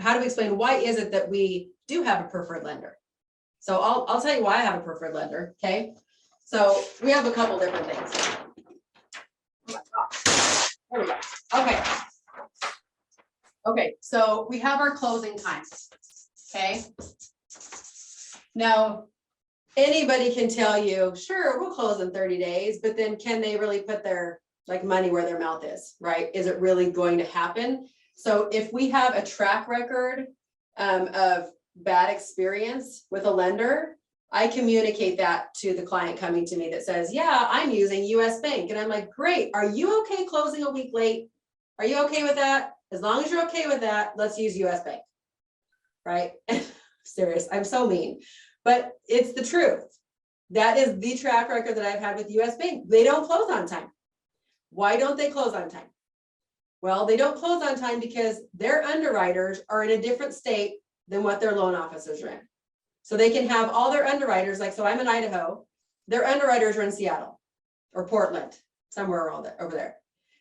how do we explain why is it that we do have a preferred lender? So I'll tell you why I have a preferred lender, okay? So we have a couple different things. Oh my gosh. There we go. Okay. Okay, so we have our closing times, okay? Now, anybody can tell you, sure, we'll close in 30 days, but then can they really put their like money where their mouth is, right? Is it really going to happen? So if we have a track record of bad experience with a lender, I communicate that to the client coming to me that says, yeah, I'm using US Bank. And I'm like, great, are you okay closing a week late? Are you okay with that? As long as you're okay with that, let's use US Bank, right? Serious, I'm so mean, but it's the truth. That is the track record that I've had with US Bank. They don't close on time. Why don't they close on time? Well, they don't close on time because their underwriters are in a different state than what their loan officers are in. So they can have all their underwriters, like, so I'm in Idaho, their underwriters are in Seattle or Portland, somewhere around there, over there.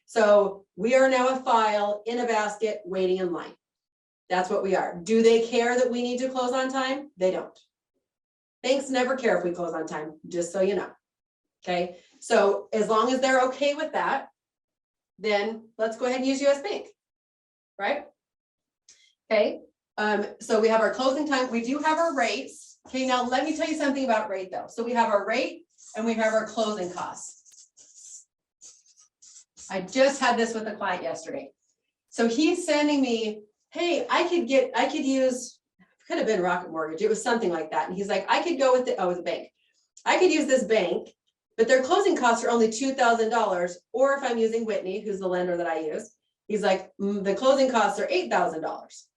So we are now a file in a basket waiting in line. That's what we are. Do they care that we need to close on time? They don't. Banks never care if we close on time, just so you know. Okay, so as long as they're okay with that, then let's go ahead and use US Bank, right? Okay, so we have our closing time. We do have our rates. Okay, now let me tell you something about rate though. So we have our rate and we have our closing costs. I just had this with a client yesterday. So he's sending me, hey, I could use, could have been Rocket Mortgage. It was something like that. And he's like, I could go with it. Oh, it's a bank. I could use this bank, but their closing costs are only $2,000. Or if I'm using Whitney, who's the lender that I use, he's like, the closing costs are $8,000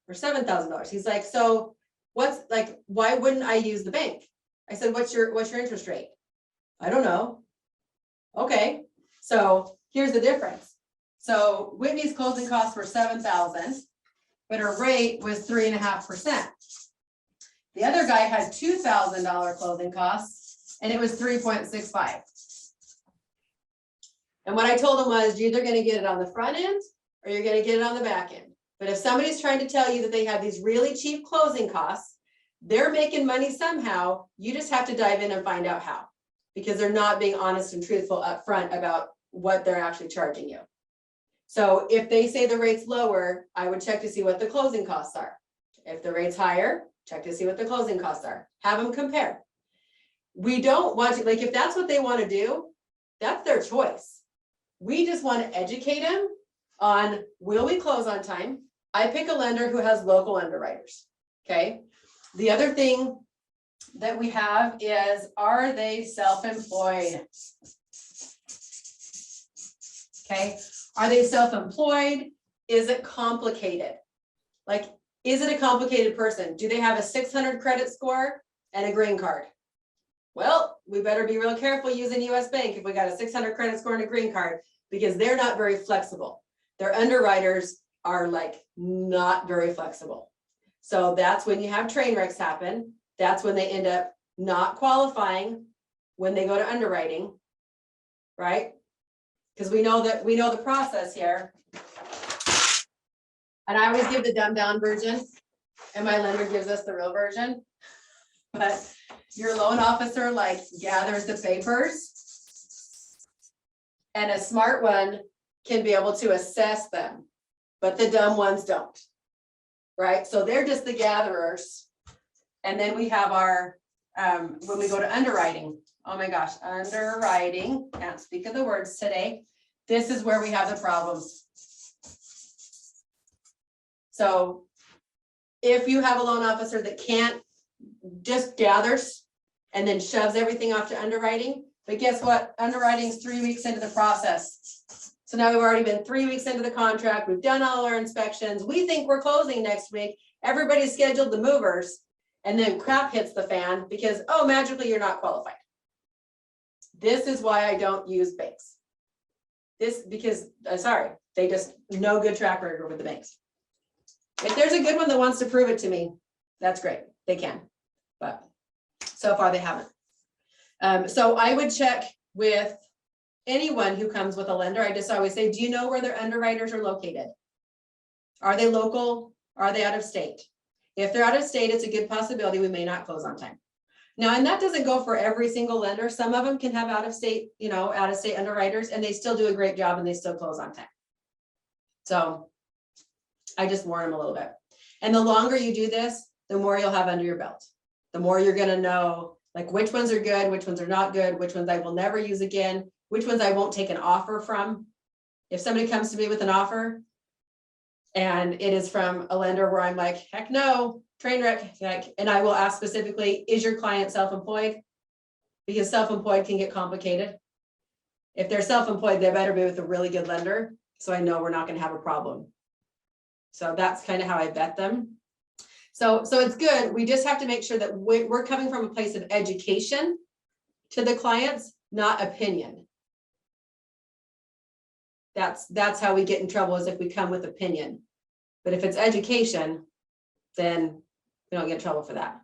or $7,000. He's like, so what's like, why wouldn't I use the bank? I said, what's your interest rate? I don't know. Okay, so here's the difference. So Whitney's closing costs were $7,000, but her rate was 3.5%. The other guy had $2,000 closing costs, and it was 3.65. And what I told him was, you're either going to get it on the front end or you're going to get it on the back end. But if somebody's trying to tell you that they have these really cheap closing costs, they're making money somehow. You just have to dive in and find out how, because they're not being honest and truthful up front about what they're actually charging you. So if they say the rate's lower, I would check to see what the closing costs are. If the rate's higher, check to see what the closing costs are. Have them compare. We don't want to, like, if that's what they want to do, that's their choice. We just want to educate them on, will we close on time? I pick a lender who has local underwriters, okay? The other thing that we have is, are they self-employed? Okay, are they self-employed? Is it complicated? Like, is it a complicated person? Do they have a 600 credit score and a green card? Well, we better be real careful using US Bank if we got a 600 credit score and a green card, because they're not very flexible. Their underwriters are like not very flexible. So that's when you have train wrecks happen. That's when they end up not qualifying when they go to underwriting, right? Because we know the process here. And I always give the dumbed down version, and my lender gives us the real version. But your loan officer like gathers the papers, and a smart one can be able to assess them, but the dumb ones don't, right? So they're just the gatherers. And then we have our, when we go to underwriting, oh my gosh, underwriting, can't speak of the words today. This is where we have the problems. So if you have a loan officer that can't, just gathers and then shoves everything off to underwriting, but guess what? Underwriting's 3 weeks into the process. So now we've already been 3 weeks into the contract. We've done all our inspections. We think we're closing next week. Everybody's scheduled the movers, and then crap hits the fan because, oh, magically you're not qualified. This is why I don't use banks. Because sorry, they just no good track record with the banks. If there's a good one that wants to prove it to me, that's great. They can, but so far they haven't. So I would check with anyone who comes with a lender. I just always say, do you know where their underwriters are located? Are they local? Are they out of state? If they're out of state, it's a good possibility we may not close on time. Now, and that doesn't go for every single lender. Some of them can have out of state underwriters, and they still do a great job and they still close on time. So I just warn them a little bit. And the longer you do this, the more you'll have under your belt. The more you're going to know like which ones are good, which ones are not good, which ones I will never use again, which ones I won't take an offer from. If somebody comes to me with an offer and it is from a lender where I'm like, heck no, train wreck, and I will ask specifically, is your client self-employed? Because self-employed can get complicated. If they're self-employed, they better be with a really good lender, so I know we're not going to have a problem. So that's kind of how I vet them. So it's good. We just have to make sure that we're coming from a place of education to the clients, not opinion. That's how we get in trouble, is if we come with opinion. But if it's education, then we don't get in trouble for that.